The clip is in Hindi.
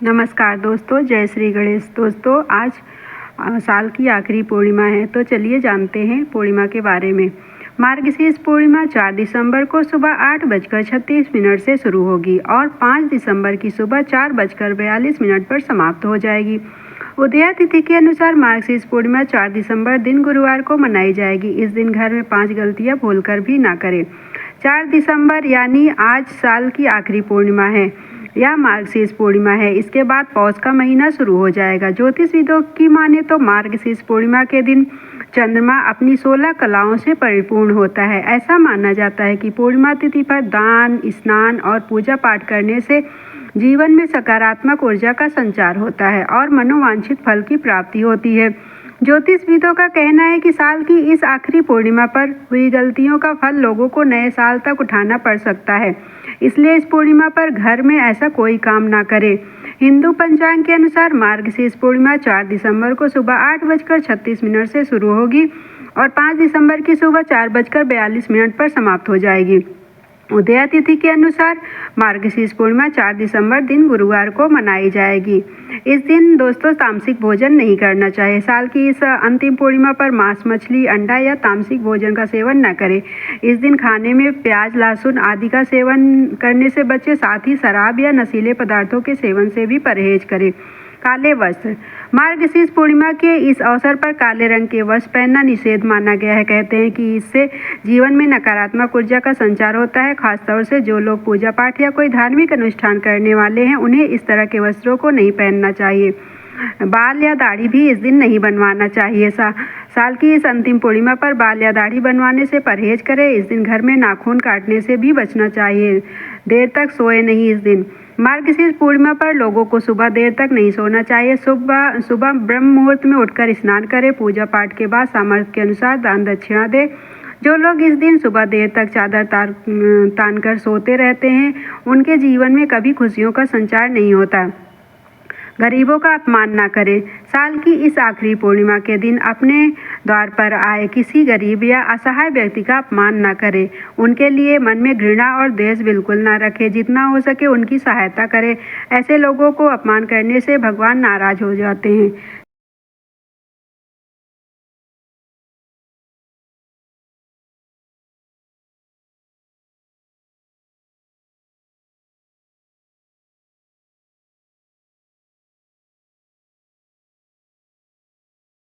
नमस्कार दोस्तों, जय श्री गणेश। दोस्तों आज साल की आखिरी पूर्णिमा है, तो चलिए जानते हैं पूर्णिमा के बारे में। मार्गशीर्ष पूर्णिमा 4 दिसंबर को सुबह 8:36 से शुरू होगी और 5 दिसंबर की सुबह 4:42 पर समाप्त हो जाएगी। उदया तिथि के अनुसार मार्गशीर्ष पूर्णिमा 4 दिसंबर दिन गुरुवार को मनाई जाएगी। इस दिन घर में 5 गलतियां भूलकर भी ना करें। 4 दिसंबर यानी आज साल की आखिरी पूर्णिमा है या मार्गशीर्ष पूर्णिमा है। इसके बाद पौष का महीना शुरू हो जाएगा। ज्योतिषविदों की माने तो मार्गशीर्ष पूर्णिमा के दिन चंद्रमा अपनी 16 कलाओं से परिपूर्ण होता है। ऐसा माना जाता है कि पूर्णिमा तिथि पर दान, स्नान और पूजा पाठ करने से जीवन में सकारात्मक ऊर्जा का संचार होता है और मनोवांछित फल की प्राप्ति होती है। ज्योतिषविदों का कहना है कि साल की इस आखिरी पूर्णिमा पर हुई गलतियों का फल लोगों को नए साल तक उठाना पड़ सकता है, इसलिए इस पूर्णिमा पर घर में ऐसा कोई काम ना करें। हिंदू पंचांग के अनुसार मार्गशीर्ष पूर्णिमा 4 दिसंबर को सुबह 8:36 से शुरू होगी और 5 दिसंबर की सुबह 4:42 पर समाप्त हो जाएगी। उदया तिथि के अनुसार मार्गशीर्ष पूर्णिमा 4 दिसंबर दिन गुरुवार को मनाई जाएगी। इस दिन दोस्तों तामसिक भोजन नहीं करना चाहिए। साल की इस अंतिम पूर्णिमा पर मांस, मछली, अंडा या तामसिक भोजन का सेवन न करें। इस दिन खाने में प्याज, लहसुन आदि का सेवन करने से बचें। साथ ही शराब या नशीले पदार्थों के सेवन से भी परहेज करें। काले वस्त्र। मार्गशीर्ष पूर्णिमा के इस अवसर पर काले रंग के वस्त्र पहनना निषेध माना गया है। कहते हैं कि इससे जीवन में नकारात्मक ऊर्जा का संचार होता है। खासतौर से जो लोग पूजा पाठ या कोई धार्मिक अनुष्ठान करने वाले हैं, उन्हें इस तरह के वस्त्रों को नहीं पहनना चाहिए। बाल या दाढ़ी भी इस दिन नहीं बनवाना चाहिए। साल की इस अंतिम पूर्णिमा पर बाल या दाढ़ी बनवाने से परहेज करें। इस दिन घर में नाखून काटने से भी बचना चाहिए। देर तक सोए नहीं। इस दिन मार्गशीर्ष पूर्णिमा पर लोगों को सुबह देर तक नहीं सोना चाहिए। सुबह ब्रह्म मुहूर्त में उठकर स्नान करें। पूजा पाठ के बाद सामर्थ्य के अनुसार दान दक्षिणा दें। जो लोग इस दिन सुबह देर तक चादर तान कर सोते रहते हैं, उनके जीवन में कभी खुशियों का संचार नहीं होता। गरीबों का अपमान ना करें। साल की इस आखिरी पूर्णिमा के दिन अपने द्वार पर आए किसी गरीब या असहाय व्यक्ति का अपमान ना करें। उनके लिए मन में घृणा और द्वेष बिल्कुल ना रखें। जितना हो सके उनकी सहायता करें। ऐसे लोगों को अपमान करने से भगवान नाराज हो जाते हैं।